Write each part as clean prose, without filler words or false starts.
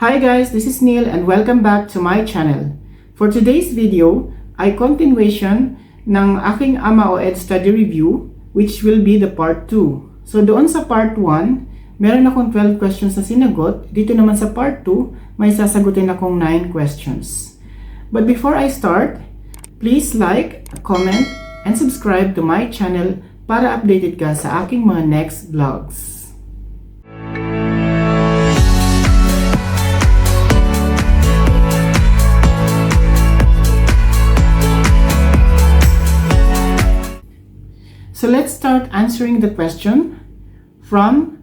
Hi guys, this is Neil and welcome back to my channel. For today's video ay continuation ng aking AMA o Ed Study Review, which will be the part 2. So doon sa part 1, meron akong 12 questions na sinagot. Dito naman sa part 2, may sasagutin akong 9 questions. But before I start, please like, comment, and subscribe to my channel para updated ka sa aking mga next vlogs. So let's start answering the question from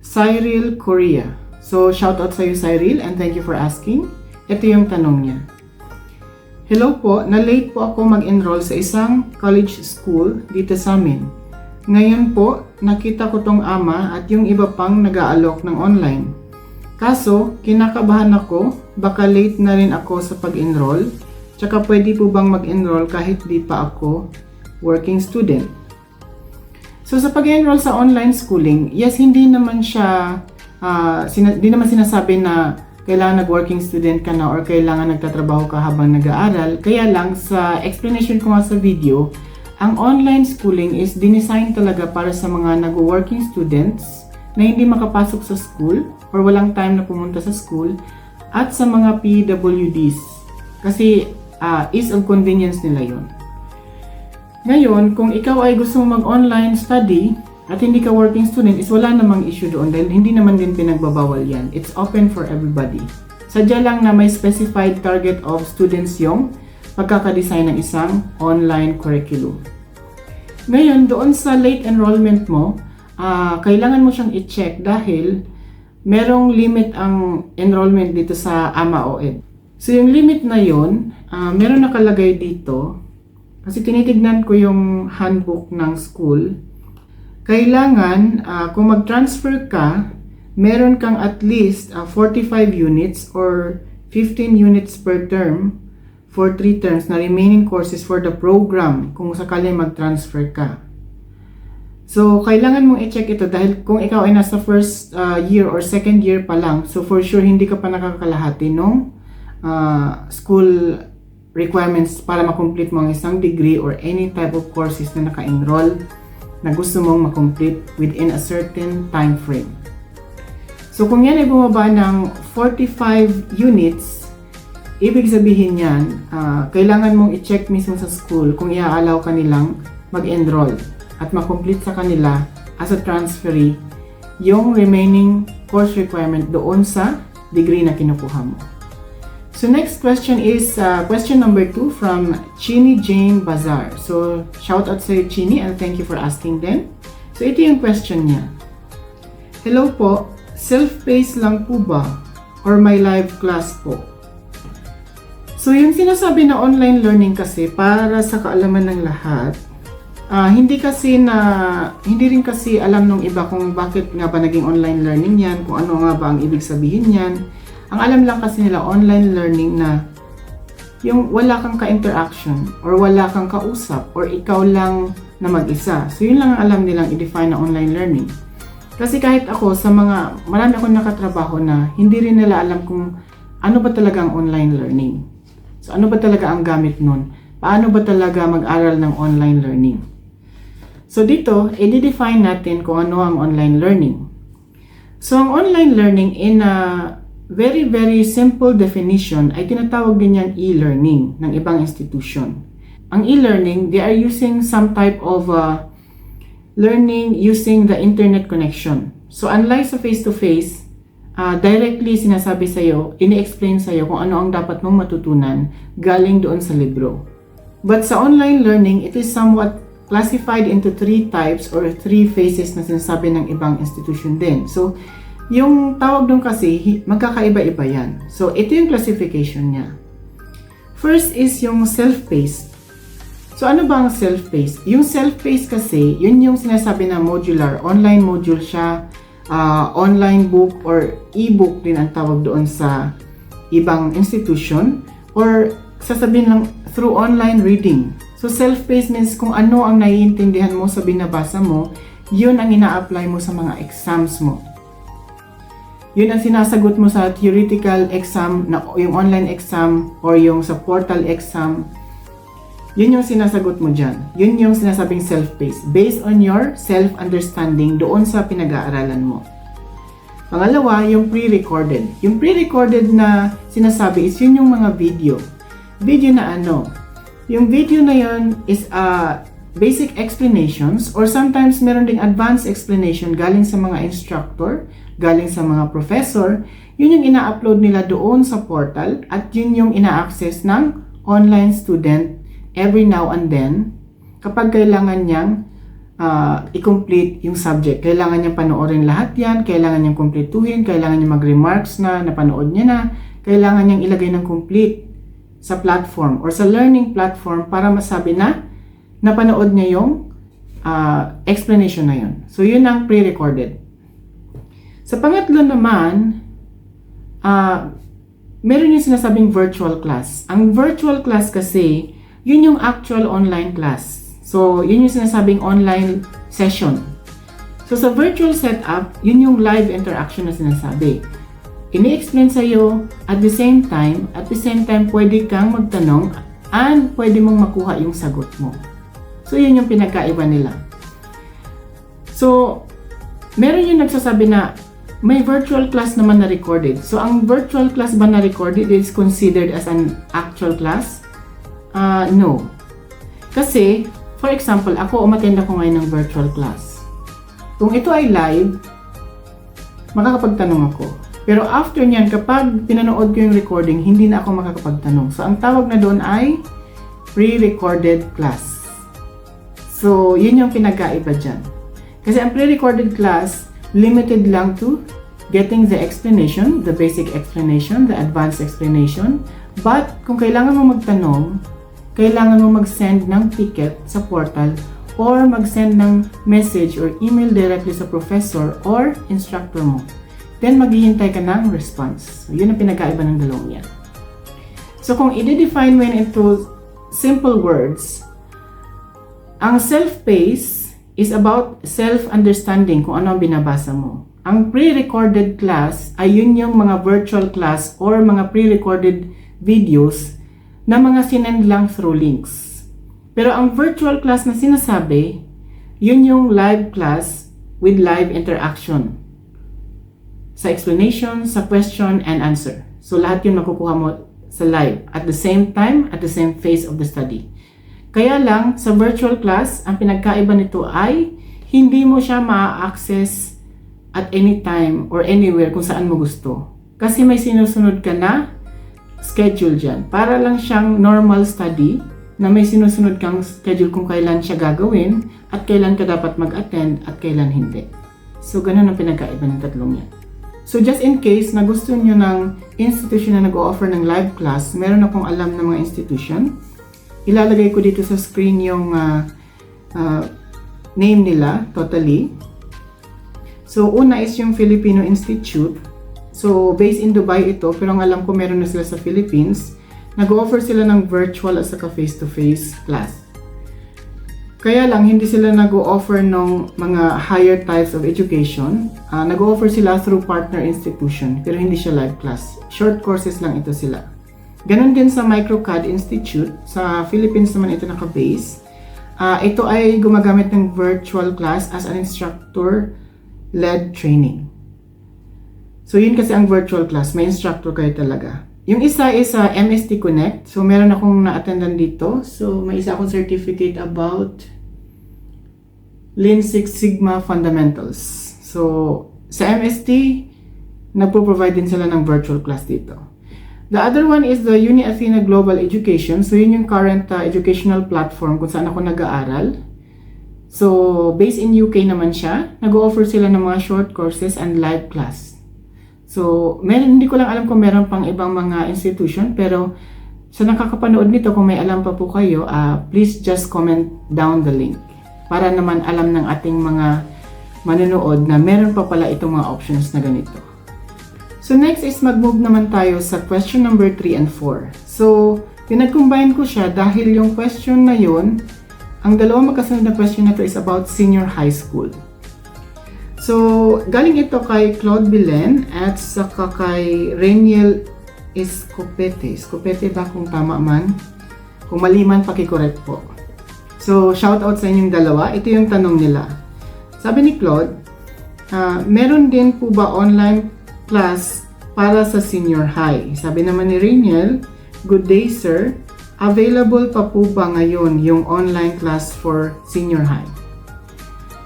Cyril Korea. So shout out sa iyo Cyril and thank you for asking. Ito yung tanong niya. Hello po, na-late po ako mag-enroll sa isang college school dito sa amin. Ngayon po, nakita ko tong AMA at yung iba pang nag-aalok ng online. Kaso, kinakabahan ako, baka late na rin ako sa pag-enroll. Tsaka pwede po bang mag-enroll kahit di pa ako working student? So sa pag-enroll sa online schooling, yes, hindi naman siya, hindi naman sinasabi na kailangan nag-working student ka na or kailangan nagtatrabaho ka habang nag-aaral. Kaya lang sa explanation ko nga sa video, ang online schooling is dinesign talaga para sa mga nag-working students na hindi makapasok sa school or walang time na pumunta sa school at sa mga PWDs. Kasi ease of convenience nila yon. Ngayon, kung ikaw ay gusto mong mag-online study at hindi ka working student, is wala namang issue doon dahil hindi naman din pinagbabawal yan. It's open for everybody. Sadya lang na may specified target of students yung pagkakadesign ng isang online curriculum. Ngayon, doon sa late enrollment mo, kailangan mo siyang i-check dahil merong limit ang enrollment dito sa AMA o Ed. So yung limit na yun, meron nakalagay dito. Kasi tinitignan ko yung handbook ng school. Kailangan, kung mag-transfer ka, meron kang at least 45 units or 15 units per term for 3 terms na remaining courses for the program kung sakali mag-transfer ka. So, kailangan mong i-check ito dahil kung ikaw ay nasa first year or second year pa lang, so for sure hindi ka pa nakakalahati nung school requirements para makomplete mo ang isang degree or any type of courses na naka-enroll na gusto mong makomplete within a certain time frame. So kung yan ay bumaba ng 45 units, ibig sabihin yan, kailangan mong i-check mismo sa school kung i-allow ka nilang mag-enroll at makomplete sa kanila as a transferee yung remaining course requirement doon sa degree na kinukuha mo. So next question is question number 2 from Chini Jane Bazar. So shout out sa Chini and thank you for asking them. So ito yung question niya. Hello po, self-paced lang po ba or may live class po? So yung sinasabi na online learning kasi para sa kaalaman ng lahat, hindi rin kasi alam nung iba kung bakit nga ba naging online learning yan, kung ano nga ba ang ibig sabihin yan. Ang alam lang kasi nila online learning na yung wala kang ka-interaction or wala kang kausap or ikaw lang na mag-isa. So yun lang ang alam nilang i-define na online learning. Kasi kahit ako sa marami akong nakatrabaho na hindi rin nila alam kung ano ba talaga ang online learning. So ano ba talaga ang gamit nun? Paano ba talaga mag-aral ng online learning? So dito, i-define natin kung ano ang online learning. So ang online learning in a very, very simple definition ay tinatawag din yan e-learning ng ibang institution. Ang e-learning, they are using some type of learning using the internet connection. So unlike sa face-to-face, directly sinasabi sa'yo, ini-explain sa'yo kung ano ang dapat mong matutunan galing doon sa libro. But sa online learning, it is somewhat classified into 3 types or 3 phases na sinasabi ng ibang institution din. So, yung tawag doon kasi, magkakaiba-iba yan. So, ito yung classification niya. First is yung self-paced. So, ano ba ang self-paced? Yung self-paced kasi, yun yung sinasabi na modular. Online module siya, online book or e-book din ang tawag doon sa ibang institution. Or sasabihin lang through online reading. So, self-paced means kung ano ang naiintindihan mo sa binabasa mo, yun ang ina-apply mo sa mga exams mo. yun ang sinasagot mo sa theoretical exam, na yung online exam or yung sa portal exam. Yun yung sinasagot mo dyan. Yun yung sinasabing self-paced. Based on your self-understanding doon sa pinag-aaralan mo. Pangalawa, yung pre-recorded. Yung pre-recorded na sinasabi is yun yung mga video. Video na ano? Yung video na yun is basic explanations or sometimes meron ding advanced explanation galing sa mga instructor, galing sa mga professor. Yun yung ina-upload nila doon sa portal at yun yung ina-access ng online student every now and then kapag kailangan niyang i-complete yung subject. Kailangan niyang panoorin lahat yan, kailangan niyang kumpletuhin, kailangan niyang mag-remarks na napanood niya na, kailangan niyang ilagay ng complete sa platform or sa learning platform para masabi na napanood niya yung explanation na yun. So, yun ang pre-recorded. Sa pangatlo naman, meron yung sinasabing virtual class. Ang virtual class kasi, yun yung actual online class. So, yun yung sinasabing online session. So, sa virtual setup, yun yung live interaction na sinasabi. Ini-explain sa'yo at the same time, pwede kang magtanong and pwede mong makuha yung sagot mo. So, yun yung pinagkaiba nila. So, meron yung nagsasabi na may virtual class naman na recorded. So, ang virtual class ba na recorded is considered as an actual class? No. Kasi, for example, ako umattend ako ngayon ng virtual class. Kung ito ay live, makakapagtanong ako. Pero after nyan, kapag pinanood ko yung recording, hindi na ako makakapagtanong. So, ang tawag na doon ay pre-recorded class. So, yun yung pinagkaiba dyan. Kasi ang pre-recorded class, limited lang to getting the explanation, the basic explanation, the advanced explanation. But, kung kailangan mo magtanong, kailangan mo mag-send ng ticket sa portal or mag-send ng message or email directly sa professor or instructor mo. Then, maghihintay ka ng response. So, yun ang pinagkaiba ng dalawang yan. So, kung i-define mo into simple words, ang self-paced is about self-understanding kung ano ang binabasa mo. Ang pre-recorded class ay yun yung mga virtual class or mga pre-recorded videos na mga sinend lang through links. Pero ang virtual class na sinasabi, yun yung live class with live interaction. Sa explanation, sa question, and answer. So lahat yun makukuha mo sa live at the same time, at the same phase of the study. Kaya lang, sa virtual class, ang pinagkaiba nito ay hindi mo siya ma-access at any time or anywhere kung saan mo gusto. Kasi may sinusunod ka na schedule dyan. Para lang siyang normal study na may sinusunod kang schedule kung kailan siya gagawin at kailan ka dapat mag-attend at kailan hindi. So, ganun ang pinagkaiba ng tatlong yan. So, just in case na gusto nyo ng institution na nag-o-offer ng live class, meron akong alam ng mga institution. Ilalagay ko dito sa screen yung name nila, totally. So, una is yung Filipino Institute. So, based in Dubai ito, pero ang alam ko meron na sila sa Philippines. Nag-offer sila ng virtual at saka face-to-face class. Kaya lang, hindi sila nag-offer ng mga higher types of education. Nag-offer sila through partner institution, pero hindi siya live class. Short courses lang ito sila. Ganon din sa MicroCAD Institute. Sa Philippines naman ito naka-base. Ito ay gumagamit ng virtual class as an instructor-led training. So, yun kasi ang virtual class. May instructor kayo talaga. Yung isa is MST Connect. So, meron akong na-attendan dito. So, may isa akong certificate about Lean Six Sigma Fundamentals. So, sa MST, nagpo-provide din sila ng virtual class dito. The other one is the Uni Athena Global Education. So, yun yung current educational platform kung saan ako nag-aaral. So, based in UK naman siya. Nag-offer sila ng mga short courses and live class. So, hindi ko lang alam kung meron pang ibang mga institution, pero sa nakakapanood nito, kung may alam pa po kayo, please just comment down the link para naman alam ng ating mga manonood na meron pa pala itong mga options na ganito. So, next is mag-move naman tayo sa question number 3 and 4. So, pinag-combine ko siya dahil yung question na yun, ang dalawang magkasunod na question na to is about senior high school. So, galing ito kay Claude Belen at saka kay Reniel Escopete. Escopete ba kung tama man? Kung mali man, pakicorrect po. So, shout out sa inyong dalawa. Ito yung tanong nila. Sabi ni Claude, meron din po ba online class para sa senior high? Sabi naman ni Reniel, good day sir. Available pa po ba ngayon yung online class for senior high?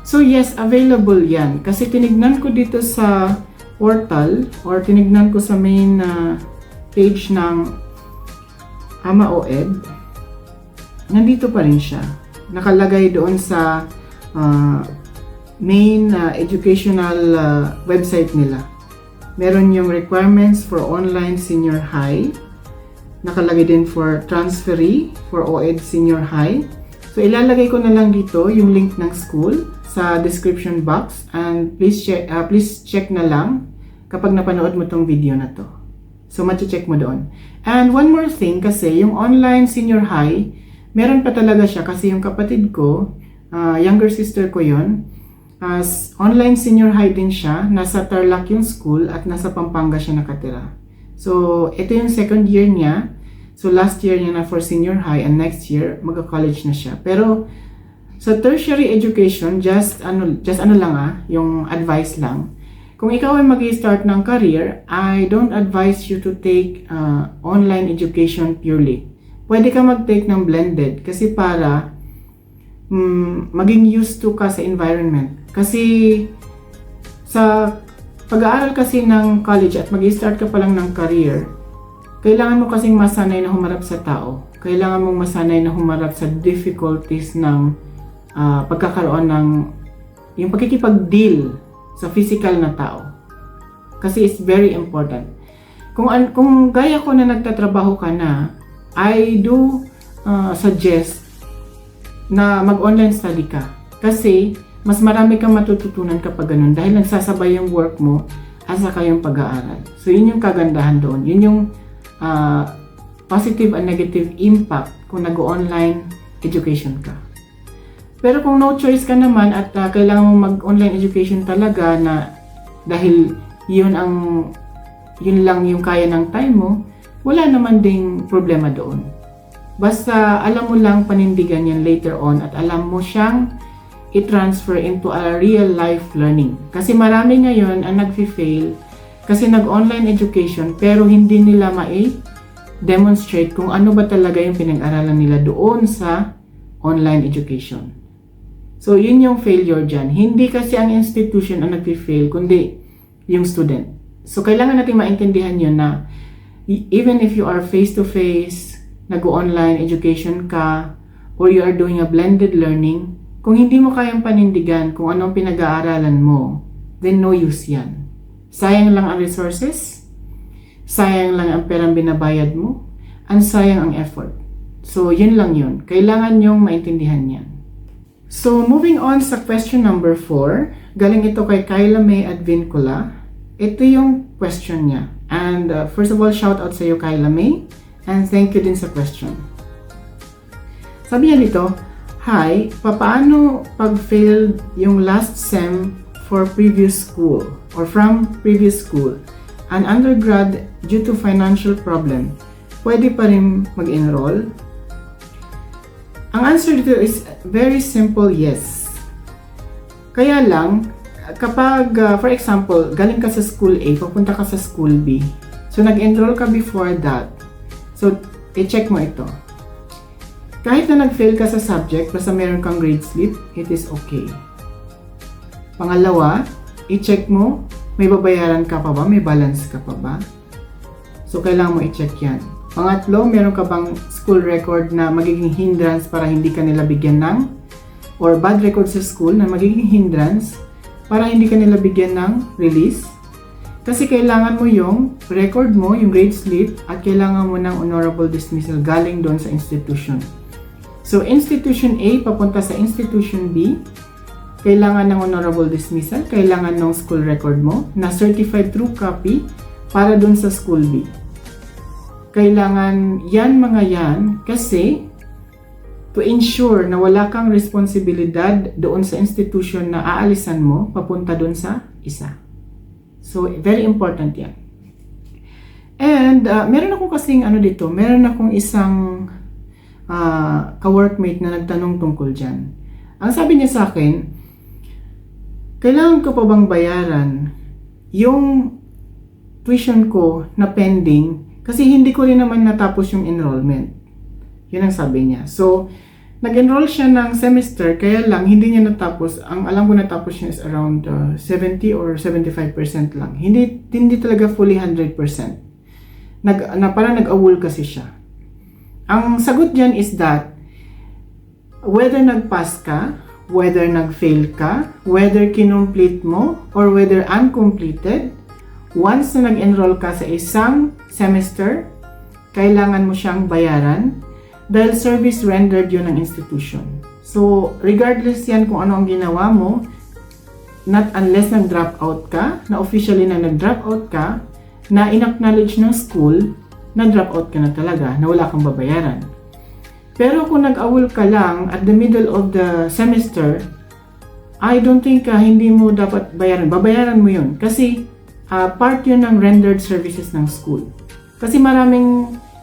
So yes, available yan. Kasi tinignan ko dito sa portal or tinignan ko sa main page ng AMAOED. Nandito pa rin siya. Nakalagay doon sa main educational website nila. Meron yung requirements for online senior high. Nakalagay din for transferee for OED senior high. So ilalagay ko na lang dito yung link ng school sa description box and please check na lang kapag napanood mo tong video na to. So check mo doon. And one more thing kasi yung online senior high, meron pa talaga siya kasi yung kapatid ko, younger sister ko yon, online senior high din siya, nasa Tarlac yung school at nasa Pampanga siya nakatira. So ito yung second year niya. So last year niya na for senior high and next year magka-college na siya. Pero sa tertiary education, just ano lang yung advice lang. Kung ikaw ay mag-start ng career, I don't advise you to take online education purely. Pwede ka mag-take ng blended kasi para maging used to ka sa environment. Kasi sa pag-aaral kasi ng college at mag-start ka pa lang ng career, kailangan mo kasing masanay na humarap sa tao. Kailangan mong masanay na humarap sa difficulties ng pagkakaroon ng yung pagkikipag-deal sa physical na tao. Kasi it's very important. Kung gaya ko na nagtatrabaho ka na, I do suggest na mag-online study ka. Kasi mas marami kang matututunan kapag ganun dahil nagsasabay yung work mo at saka yung pag-aaral. So yun yung kagandahan doon. Yun yung positive and negative impact kung nag-online education ka. Pero kung no choice ka naman at kailangan mo mag-online education talaga na dahil yun lang yung kaya ng time mo, wala naman ding problema doon. Basta alam mo lang panindigan yan later on at alam mo siyang i-transfer into a real life learning. Kasi marami ngayon ang nag-fail kasi nag-online education pero hindi nila demonstrate kung ano ba talaga yung pinag-aralan nila doon sa online education. So yun yung failure dyan. Hindi kasi ang institution ang nag-fail kundi yung student. So kailangan natin maintindihan yun na even if you are face-to-face, nag-online education ka, or you are doing a blended learning, kung hindi mo kayang panindigan kung anong pinag-aaralan mo, then no use yan. Sayang lang ang resources, sayang lang ang perang binabayad mo, and sayang ang effort. So yun lang yun. Kailangan nyong maintindihan yan. So moving on sa question number 4, galing ito kay Kyla May Advincula. Ito yung question niya. And first of all, shout out sa iyo Kyla May. And thank you din sa question. Sabi niya dito, hi, papaano pag-failed yung last SEM for previous school or from previous school, an undergrad due to financial problem, pwede pa rin mag-enroll? Ang answer dito is very simple, yes. Kaya lang, kapag, for example, galing ka sa school A, papunta ka sa school B, so nag-enroll ka before that, so, i-check mo ito. Kahit na nag-fail ka sa subject, basta meron kang grade slip, it is okay. Pangalawa, i-check mo, may babayaran ka pa ba? May balance ka pa ba? So, kailangan mo i-check yan. Pangatlo, meron ka bang school record na magiging hindrance para hindi ka nila bigyan ng, or bad record sa school na magiging hindrance para hindi ka nila bigyan ng release? Kasi kailangan mo yung record mo, yung grade slip, at kailangan mo ng honorable dismissal galing doon sa institution. So, institution A papunta sa institution B, kailangan ng honorable dismissal, kailangan ng school record mo na certified true copy para doon sa school B. Kailangan yan mga yan kasi to ensure na wala kang responsibilidad doon sa institution na aalisan mo papunta doon sa isa. So, very important yan. And, meron akong kasing meron akong isang ka-workmate na nagtanong tungkol dyan. Ang sabi niya sa akin, kailangan ko pa bang bayaran yung tuition ko na pending kasi hindi ko rin naman natapos yung enrollment. Yun ang sabi niya. So, nag-enroll siya ng semester, kaya lang hindi niya natapos. Ang alam ko natapos niya is around 70 or 75% lang. Hindi talaga fully 100%. Parang nag-awol kasi siya. Ang sagot dyan is that whether nag-pass ka, whether nag-fail ka, whether kinomplete mo, or whether uncompleted, once na nag-enroll ka sa isang semester, kailangan mo siyang bayaran dahil service rendered yun ng institution. So, regardless yan kung ano ang ginawa mo, not unless nag-drop out ka, na officially na nag-drop out ka, na in-acknowledge ng school, na-drop out ka na talaga, na wala kang babayaran. Pero kung nag-awol ka lang at the middle of the semester, I don't think hindi mo dapat bayaran. Babayaran mo yun. Kasi part yun ng rendered services ng school. Kasi marami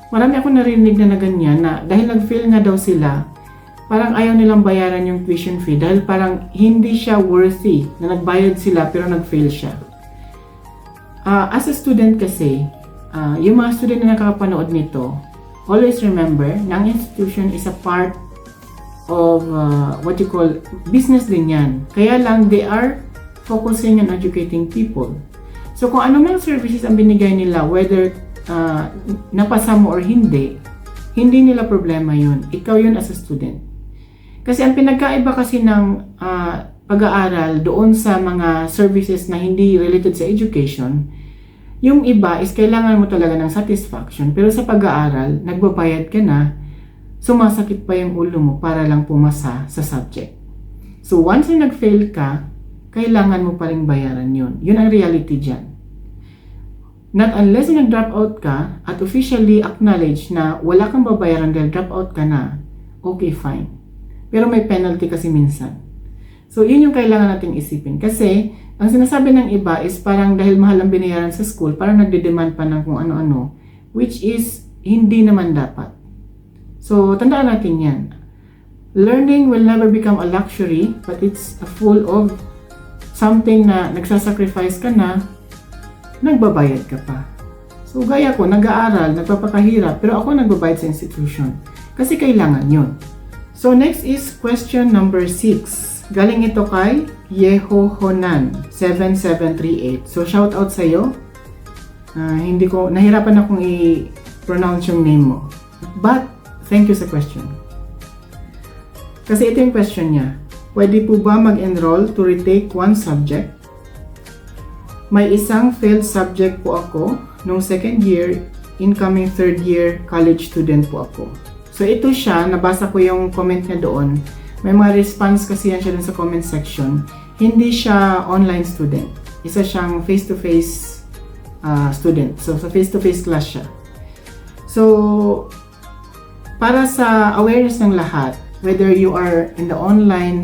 ako narinig na ganyan na dahil nag-fail nga daw sila, parang ayaw nilang bayaran yung tuition fee dahil parang hindi siya worthy na nagbayad sila pero nag-fail siya. As a student kasi, yung mga student na nakakapanood nito, always remember na ang institution is a part of business din yan. Kaya lang they are focusing on educating people. So kung ano mang services ang binigay nila, whether napasa mo or hindi nila problema yun. Ikaw yun as a student. Kasi ang pinagkaiba kasi ng pag-aaral doon sa mga services na hindi related sa education, yung iba is kailangan mo talaga ng satisfaction. Pero sa pag-aaral, nagbabayad ka na, sumasakit pa yung ulo mo para lang pumasa sa subject. So once na nag-fail ka, kailangan mo pa rin bayaran yun. Yun ang reality dyan. Not unless nag-drop out ka at officially acknowledge na wala kang babayaran dahil drop out ka na, okay, fine. Pero may penalty kasi minsan. So, yun yung kailangan nating isipin. Kasi, ang sinasabi ng iba is parang dahil mahal ang binayaran sa school, parang nagde-demand pa ng kung ano-ano, which is hindi naman dapat. So, tandaan natin yan. Learning will never become a luxury, but it's full of something na nagsasacrifice ka na, nagbabayad ka pa. So, gaya ko, nag-aaral, nagpapakahirap, pero ako nagbabayad sa institution. Kasi kailangan yun. So, next is question number 6. Galing ito kay Yehohonan 7738. So, shout out sa'yo. Nahirapan akong i-pronounce yung name mo. But, thank you sa question. Kasi ito yung question niya. Pwede po ba mag-enroll to retake one subject? May isang failed subject po ako nung second year, incoming third year college student po ako. So ito siya, nabasa ko yung comment niya doon. May mga response kasi yan siya dun sa comment section. Hindi siya online student. Isa siyang face-to-face student. So sa face-to-face class siya. So para sa awareness ng lahat, whether you are in the online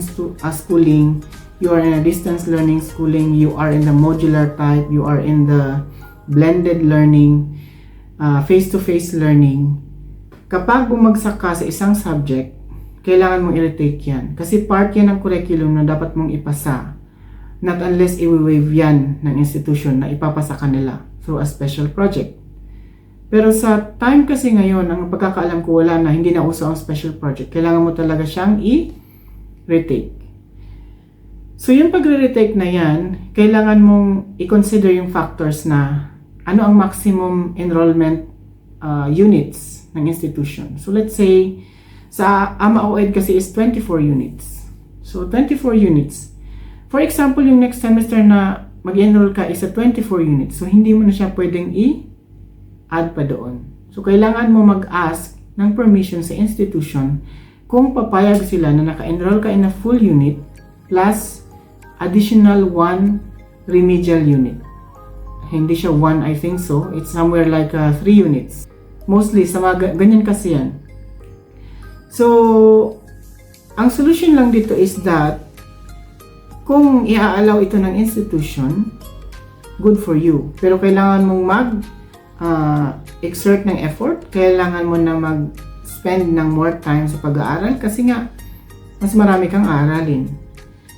schooling, you are in a distance learning schooling, you are in the modular type, you are in the blended learning, face-to-face learning. Kapag bumagsak ka sa isang subject, kailangan mong i-retake yan. Kasi part yan ng curriculum na dapat mong ipasa. Not unless i-waive yan ng institution na ipapasa ka nila through a special project. Pero sa time kasi ngayon, ang pagkakaalam ko wala na, hindi na uso ang special project. Kailangan mo talaga siyang i-retake. So yung pagre-retake na yan, kailangan mong i-consider yung factors na ano ang maximum enrollment units ng institution. So let's say, sa AMA-OED kasi is 24 units. So 24 units. For example, yung next semester na mag-enroll ka is a 24 units. So hindi mo na siya pwedeng i-add pa doon. So kailangan mo mag-ask ng permission sa institution kung papayag sila na naka-enroll ka in a full unit plus additional 1 remedial unit. Hindi siya 1, I think so. It's somewhere like 3 units. Mostly, sa mga ganyan kasi yan. So, Ang solution lang dito is that kung i-allow ito ng institution, good for you. Pero kailangan mong exert ng effort, kailangan mo na mag-spend ng more time sa pag-aaral kasi nga, mas marami kang aaralin.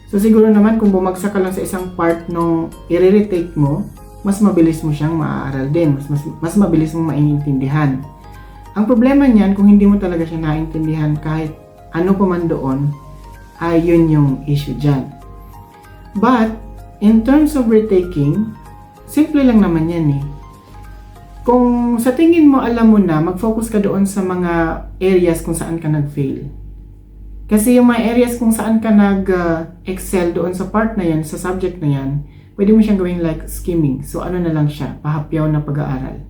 So siguro naman kung bumagsak ka lang sa isang part nung i-retake mo, mas mabilis mo siyang maaaral din, mas mabilis mong maintindihan. Ang problema niyan, kung hindi mo talaga siya naintindihan kahit ano pa man doon, ay yun yung issue dyan. But, in terms of retaking, simple lang naman yan eh. Kung sa tingin mo alam mo na, mag-focus ka doon sa mga areas kung saan ka nag-fail. Kasi yung mga areas kung saan ka nag-excel doon sa part na yan, sa subject na yan, pwede mo siyang gawing like skimming. So ano na lang siya, pahapyaw na pag-aaral.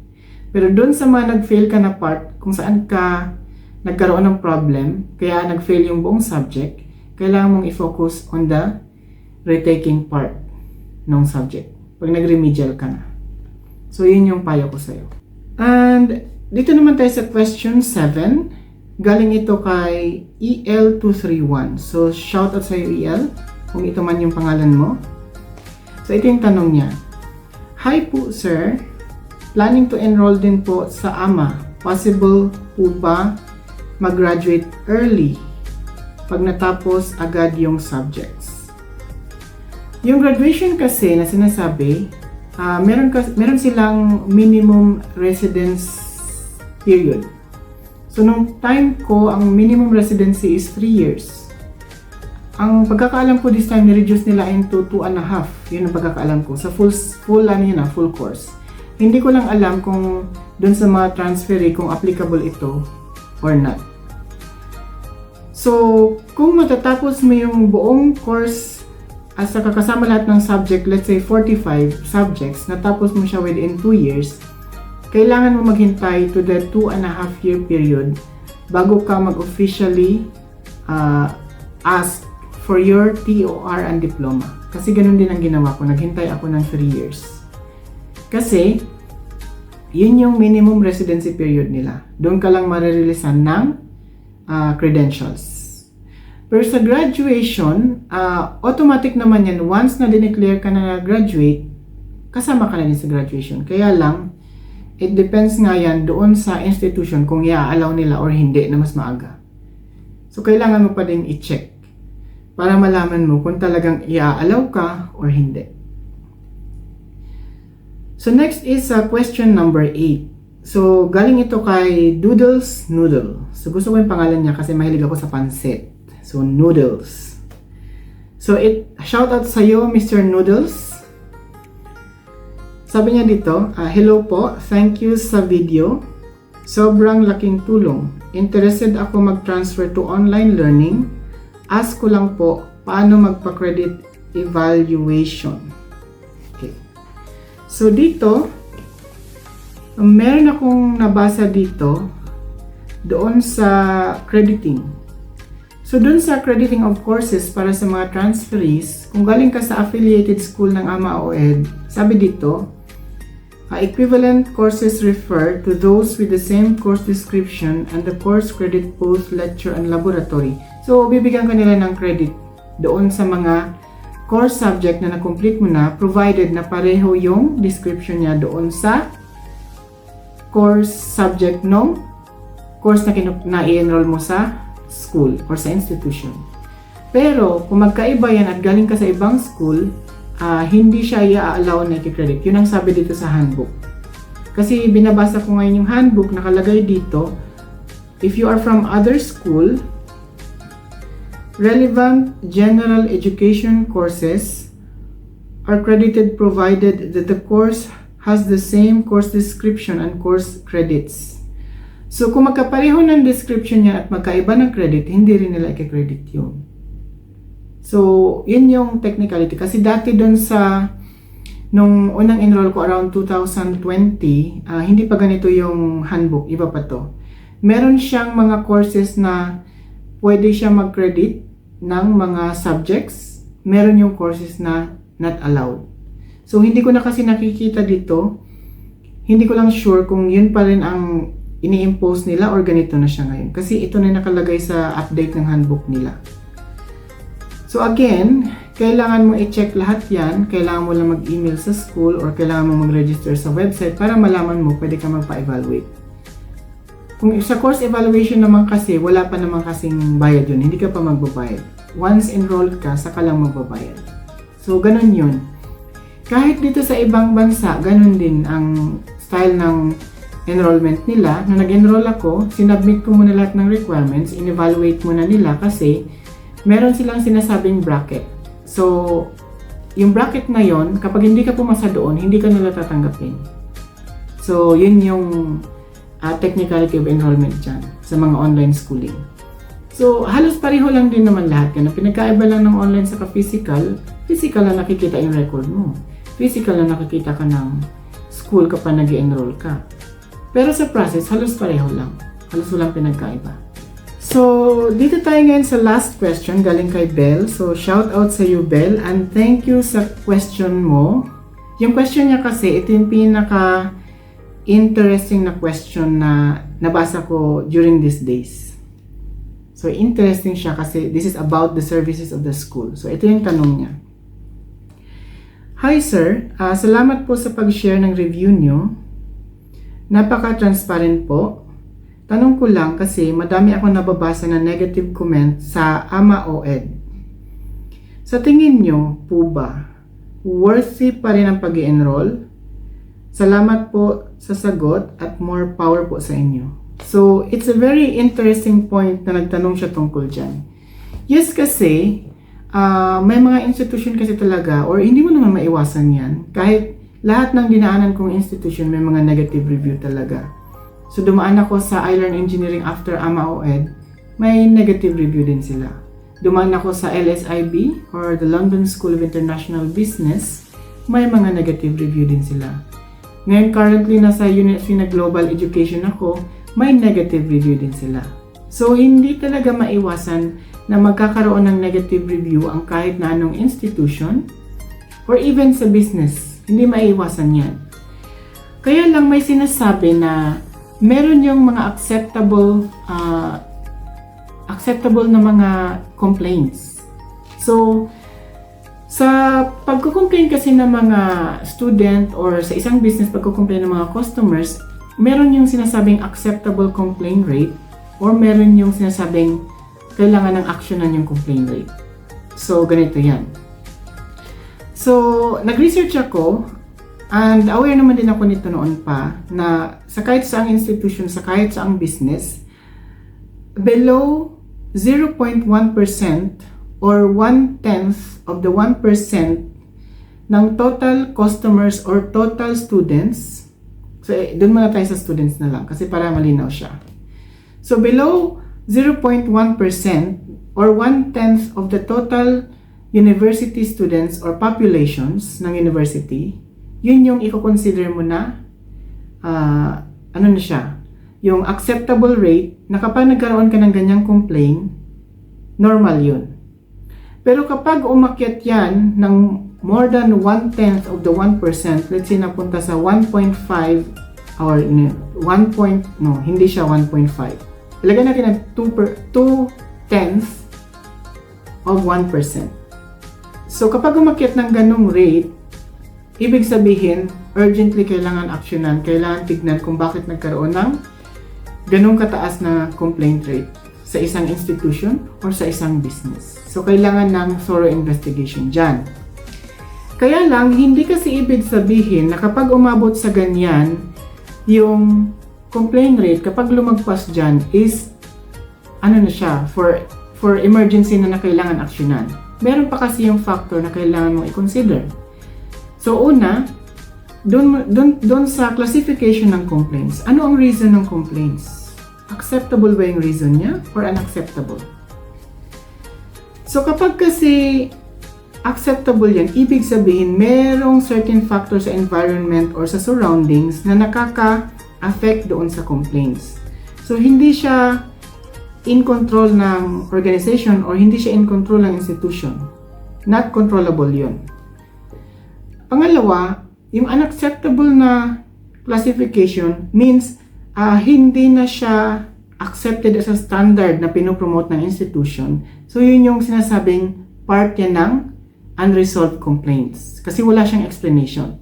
Pero doon sa mga nag-fail ka na part, kung saan ka nagkaroon ng problem, kaya nag-fail yung buong subject, kailangan mong i-focus on the retaking part ng subject. Pag nag-remedial ka na. So, yun yung payo ko sa'yo. And, dito naman tayo sa question 7. Galing ito kay EL231. So, shout out sa'yo EL, kung ito man yung pangalan mo. So, ito yung tanong niya. Hi po, sir. Planning to enroll din po sa AMA. Possible po ba mag-graduate early pag natapos agad yung subjects? Yung graduation kasi na sinasabi, meron silang minimum residence period. So, nung time ko, ang minimum residency is 3 years. Ang pagkakaalam ko this time, ni-reduce nila into 2.5. Yun ang pagkakaalam ko. Sa full course. Hindi ko lang alam kung dun sa mga transferee kung applicable ito or not. So, kung matatapos mo yung buong course as kakasama lahat ng subject, let's say 45 subjects, natapos mo siya within 2 years, kailangan mo maghintay to the 2.5 year period bago ka mag-officially ask for your TOR and diploma. Kasi ganun din ang ginawa ko, naghintay ako ng 3 years. Kasi, yun yung minimum residency period nila. Doon ka lang marireleasan ng credentials. Pero sa graduation, automatic naman yan. Once na dineclare ka na graduate, kasama ka na din sa graduation. Kaya lang, it depends nga yan doon sa institution kung i-allow nila or hindi na mas maaga. So, kailangan mo pa din i-check para malaman mo kung talagang i-allow ka or hindi. So, next is question number 8. So, galing ito kay Doodles Noodle. So, gusto ko yung pangalan niya kasi mahilig ako sa pansit. So, Noodles. So, shout out sa iyo, Mr. Noodles. Sabi niya dito, hello po, thank you sa video. Sobrang laking tulong. Interested ako mag-transfer to online learning. Ask ko lang po, paano magpa-credit evaluation? Okay. So, dito, meron akong nabasa dito doon sa crediting. So, dun sa crediting of courses para sa mga transferees, kung galing ka sa affiliated school ng AMA o ED, sabi dito, equivalent courses refer to those with the same course description and the course credit both lecture and laboratory. So, bibigyan ka nila ng credit doon sa mga course subject na na-complete mo na, provided na pareho yung description niya doon sa course subject ng course na i-enroll mo sa school or sa institution. Pero, kung magkaiba yan at galing ka sa ibang school, hindi siya i-allow na i-credit. Yun ang sabi dito sa handbook. Kasi binabasa ko ngayon yung handbook, nakalagay dito, if you are from other school, relevant general education courses are credited provided that the course has the same course description and course credits. So, kung magkapareho ng description niya at magkaiba ng credit, hindi rin nila i-credit yun. So, yun yung technicality. Kasi dati dun sa, nung unang enroll ko around 2020, hindi pa ganito yung handbook, iba pa to. Meron siyang mga courses na pwede siya mag-credit ng mga subjects. Meron yung courses na not allowed. So, hindi ko na kasi nakikita dito. Hindi ko lang sure kung yun pa rin ang ini-impose nila or ganito na siya ngayon. Kasi ito na nakalagay sa update ng handbook nila. So again, kailangan mo i-check lahat yan. Kailangan mo lang mag-email sa school or kailangan mo mag-register sa website para malaman mo pwede ka magpa-evaluate. Kung sa course evaluation naman kasi, wala pa naman kasing bayad yun. Hindi ka pa magbabayad. Once enrolled ka, saka lang magbabayad. So, ganun yun. Kahit dito sa ibang bansa, ganun din ang style ng enrollment nila. Nung nag-enroll ako, sinubmit ko muna lahat ng requirements, in-evaluate muna nila kasi meron silang sinasabing bracket. So, yung bracket na yon, kapag hindi ka pumasa doon, hindi ka nila tatanggapin. So, yun yung technicality of enrollment dyan sa mga online schooling. So, halos pareho lang din naman lahat yan. Pinagkaiba lang ng online sa physical na nakikita yung record mo. Physical na nakikita ka ng school kapag nag-enroll ka. Pero sa process, halos pareho lang. Halos walang pinagkaiba. So, dito tayo ngayon sa last question galing kay Belle. So, shout out sa iyo, Belle, and thank you sa question mo. Yung question niya kasi, ito yung pinaka-interesting na question na nabasa ko during these days. So, interesting siya kasi this is about the services of the school. So, ito yung tanong niya. Hi sir, salamat po sa pag-share ng review nyo. Napaka-transparent po. Tanong ko lang kasi madami ako nababasa na negative comment sa AMA-OED. Sa tingin nyo po ba, worthy pa rin ang pag-i-enroll? Salamat po sa sagot at more power po sa inyo. So, it's a very interesting point na nagtanong siya tungkol dyan. Yes kasi, may mga institution kasi talaga, or hindi mo naman maiwasan yan, kahit lahat ng dinaanan kong institution may mga negative review talaga. So, dumaan ako sa iLearn Engineering after AMA-OED, may negative review din sila. Dumaan ako sa LSIB, or the London School of International Business, may mga negative review din sila. Ngayon, currently, nasa University na Global Education ako, may negative review din sila. So, hindi talaga maiwasan na magkakaroon ng negative review ang kahit na anong institution, or even sa business. Hindi maiwasan yan. Kaya lang may sinasabi na meron yung mga acceptable na mga complaints. So, sa pagko-complain kasi ng mga student or sa isang business pagko-complain ng mga customers, meron yung sinasabing acceptable complaint rate or meron yung sinasabing kailangan ng actionan yung complaint rate. So, ganito yan. So, nag-research ako and aware naman din ako nito noon pa na sa kahit saang institution, sa kahit saang business, below 0.1% or 1/10 of the 1% ng total customers or total students. So, doon muna tayo sa students na lang kasi para malinaw siya. So, below 0.1% or 1/10 of the total university students or populations ng university, yun yung i-consider mo na ano na siya, yung acceptable rate na kapag nagkaroon ka ng ganyang complaint, normal yun. Pero kapag umakyat yan ng more than 1/10 of the 1%, let's say napunta sa 1.5 or hindi siya 1.5. Ilagay natin ang 2/10 of 1%. So kapag umakyat ng ganung rate, ibig sabihin, urgently kailangan aksyonan, kailangan tignan kung bakit nagkaroon ng ganung kataas na complaint rate sa isang institution or sa isang business. So, kailangan ng thorough investigation dyan. Kaya lang, hindi kasi ibig sabihin na kapag umabot sa ganyan, yung complaint rate, kapag lumagpas dyan, is ano na siya, for emergency na kailangan aksyonan. Meron pa kasi yung factor na kailangan mong i-consider. So, una, doon sa classification ng complaints, ano ang reason ng complaints? Acceptable ba yung reason niya or unacceptable? So, kapag kasi acceptable yan, ibig sabihin merong certain factor sa environment or sa surroundings na nakaka-affect doon sa complaints. So, hindi siya in control ng organization or hindi siya in control ng institution. Not controllable yun. Pangalawa, yung unacceptable na classification means hindi na siya accepted as a standard na pinopromote ng institution. So, yun yung sinasabing part yan ng unresolved complaints. Kasi wala siyang explanation.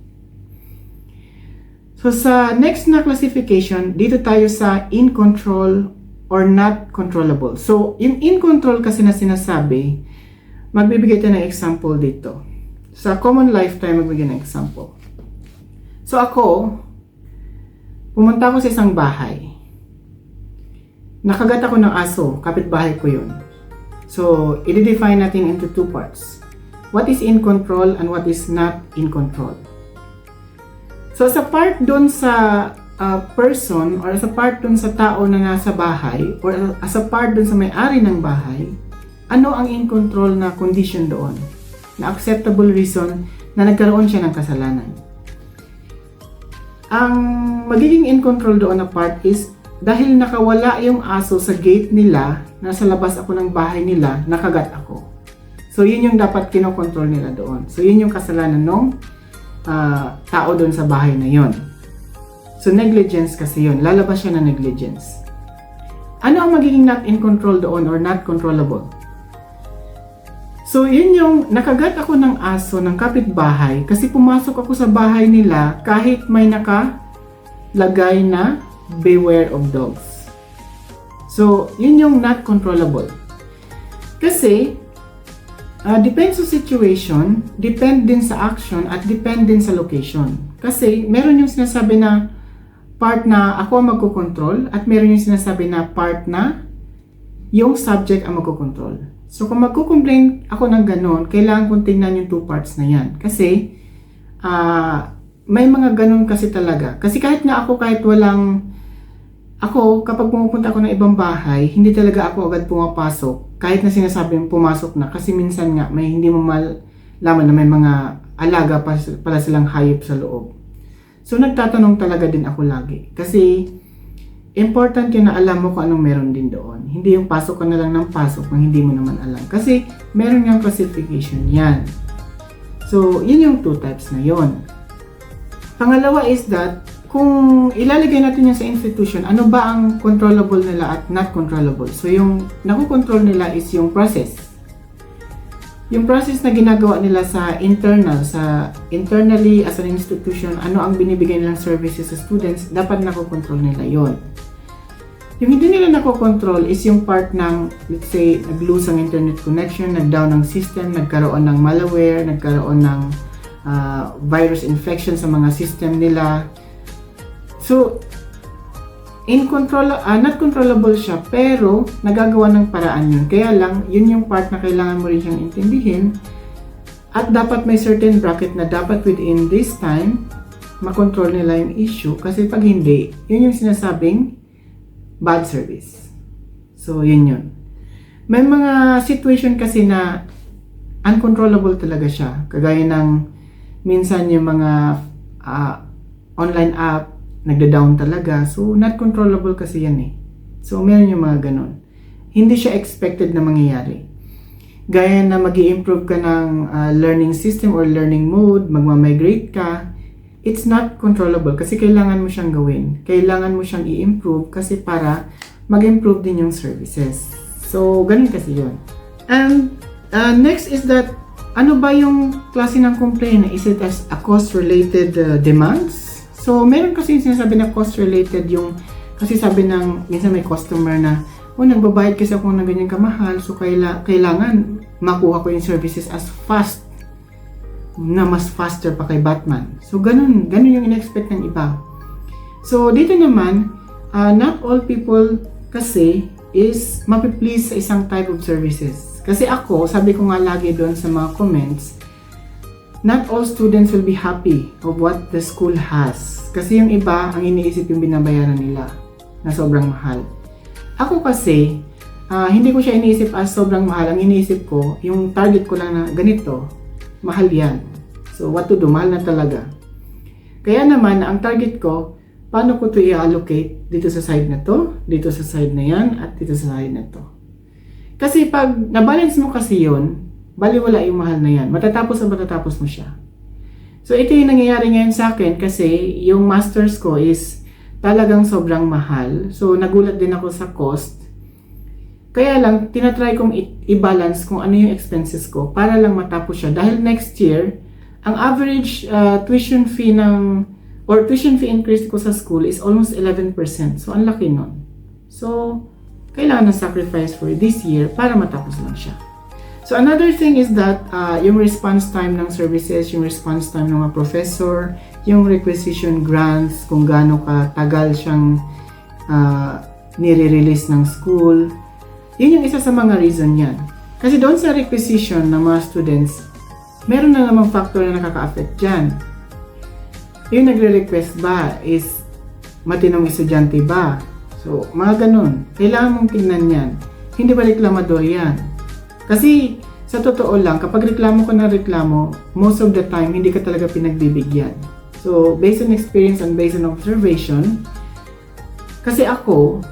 So sa next na classification, dito tayo sa in control or not controllable. So yung in control kasi na sinasabi, magbibigay tayo ng example dito. Sa common life tayo magbibigay ng example. So ako, pumunta ako sa isang bahay. Nakagat ako ng aso, kapitbahay ko yun. So, i-define natin into two parts. What is in control and what is not in control. So, sa part dun sa person or sa part dun sa tao na nasa bahay or as a part dun sa may-ari ng bahay, ano ang in control na condition doon? Na acceptable reason na nagkaroon siya ng kasalanan. Ang magiging in control doon na part is dahil nakawala yung aso sa gate nila, nasa labas ako ng bahay nila, nakagat ako. So, yun yung dapat kinokontrol nila doon. So, yun yung kasalanan ng tao doon sa bahay na yun. So, negligence kasi yun. Lalabas siya ng negligence. Ano ang magiging not in control doon or not controllable? So, yun yung nakagat ako ng aso ng kapitbahay kasi pumasok ako sa bahay nila kahit may nakalagay na beware of dogs. So, yun yung not controllable. Kasi, depends sa situation, depend din sa action, at depend din sa location. Kasi, meron yung sinasabi na part na ako ang magkocontrol, at meron yung sinasabi na part na yung subject ang magkocontrol. So, kung magko-complain ako ng ganon, kailangan kong tingnan yung two parts na yan. Kasi, may mga ganon kasi talaga. Kasi kahit walang ako, kapag pumupunta ako ng ibang bahay, hindi talaga ako agad pumapasok. Kahit na sinasabing pumasok na. Kasi minsan nga, may hindi mo malaman na may mga alaga pala silang hayop sa loob. So, nagtatanong talaga din ako lagi. Kasi, important yun na alam mo kung anong meron din doon. Hindi yung pasok ka na lang ng pasok kung hindi mo naman alam. Kasi, meron yung classification yan. So, yun yung two types na yun. Pangalawa is that, kung ilalagay natin yan sa institution, ano ba ang controllable nila at not controllable? So, yung nakukontrol nila is yung process. Yung process na ginagawa nila sa internally as an institution, ano ang binibigay nilang services sa students, dapat nakukontrol nila yon. Yung hindi nila nakukontrol is yung part ng, let's say, nag-lose ang internet connection, nag-down ang system, nagkaroon ng malware, nagkaroon ng virus infection sa mga system nila. So, not controllable siya, pero nagagawa ng paraan yun. Kaya lang, yun yung part na kailangan mo rin siyang intindihin. At dapat may certain bracket na dapat within this time, makontrol nila yung issue. Kasi pag hindi, yun yung sinasabing bad service. So, yun. May mga situation kasi na uncontrollable talaga siya. Kagaya ng minsan yung mga online app, nagda-down talaga. So, not controllable kasi yan eh. So, meron yung mga ganun. Hindi siya expected na mangyayari. Gaya na mag-i-improve ka ng learning system or learning mode, magmamigrate ka, it's not controllable kasi kailangan mo siyang gawin. Kailangan mo siyang i-improve kasi para mag-improve din yung services. So, ganun kasi yun. And next is that, ano ba yung klase ng complaint? Is it as a cost-related demands? So, meron kasi yung sinasabi na cost-related yung, kasi sabi ng, minsan may customer na, nagbabayad kasi ako ng ganyan kamahal, so kailangan makuha ko yung services as fast, na mas faster pa kay Batman. So, ganun yung in-expect ng iba. So, dito naman, not all people kasi is mapiplease sa isang type of services. Kasi ako, sabi ko nga lagi doon sa mga comments, not all students will be happy of what the school has. Kasi yung iba, ang iniisip yung binabayaran nila na sobrang mahal. Ako kasi, hindi ko siya iniisip as sobrang mahal. Ang iniisip ko, yung target ko lang na ganito, mahal yan. So, what to do? Mahal na talaga. Kaya naman, ang target ko, paano ko ito i-allocate dito sa side na to, dito sa side na yan, at dito sa side na to. Kasi pag nabalance mo kasi yun, baliwala yung mahal na yan. Matatapos mo siya. So, ito yung nangyayari ngayon sa akin kasi yung masters ko is talagang sobrang mahal. So, nagulat din ako sa cost. Kaya lang, tinatry kong i-balance kung ano yung expenses ko para lang matapos siya. Dahil next year, ang average tuition fee increase ko sa school is almost 11%. So, ang laki nun. So, kailangan ng sacrifice for this year para matapos lang siya. So, another thing is that yung response time ng services, yung response time ng mga professor, yung requisition grants, kung gaano katagal siyang nire-release ng school. Yun yung isa sa mga reason yan. Kasi doon sa requisition ng mga students, meron na namang factor na nakaka-affect dyan. Yung nagre-request ba is matinong estudyante ba? So, mga ganun. Kailangan mong tingnan yan. Hindi ba reklamador yan? Kasi, sa totoo lang, kapag reklamo ka ng reklamo, most of the time, hindi ka talaga pinagbibigyan. So, based on experience and based on observation, kasi ako,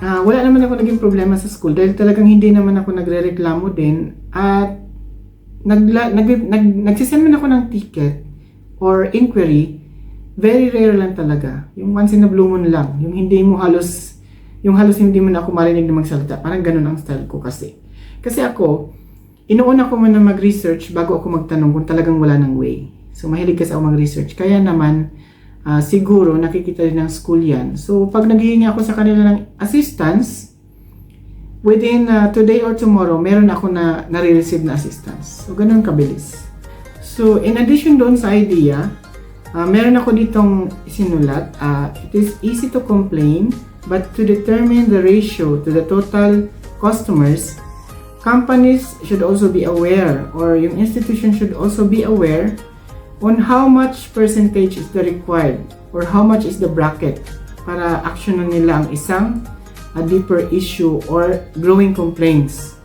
wala naman ako naging problema sa school dahil talagang hindi naman ako nagre-reklamo din at nagsisend man ako ng ticket or inquiry, very rare lang talaga. Yung once in a blue moon lang. Yung halos hindi mo na ako marinig na magsalita. Parang ganun ang style ko kasi. Kasi ako, inuuna ko muna mag-research bago ako magtanong kung talagang wala ng way. So, mahilig kasi ako mag-research. Kaya naman, siguro nakikita rin ng school yan. So, pag naghihingi ako sa kanila ng assistance, within today or tomorrow, meron ako na nare-receive na assistance. So, ganun kabilis. So, in addition doon sa idea, meron ako ditong sinulat. It is easy to complain, but to determine the ratio to the total customers, companies should also be aware, or yung institution should also be aware on how much percentage is the required or how much is the bracket para actionan nila ang isang deeper issue or growing complaints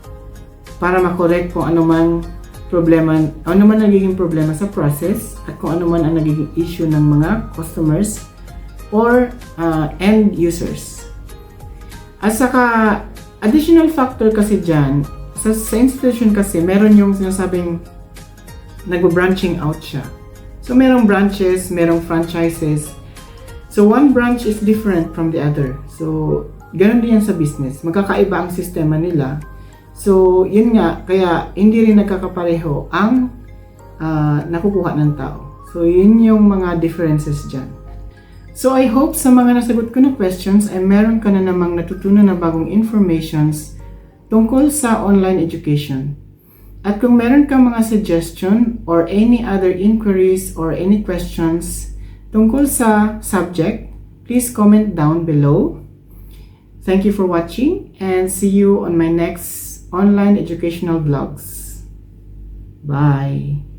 para makorek kung ano man nagiging problema sa process at kung ano man ang nagiging issue ng mga customers or end users. At saka additional factor kasi dyan, sa institution kasi meron yung sinasabing nagbo-branching out siya. So, merong branches, merong franchises. So, one branch is different from the other. So, ganun din yan sa business. Magkakaiba ang sistema nila. So, yun nga, kaya hindi rin nagkakapareho ang nakukuha ng tao. So, yun yung mga differences dyan. So, I hope sa mga nasagot ko na questions ay meron ka na namang natutunan na bagong informations tungkol sa online education. At kung meron kang mga suggestion or any other inquiries or any questions tungkol sa subject, please comment down below. Thank you for watching and see you on my next online educational vlogs. Bye!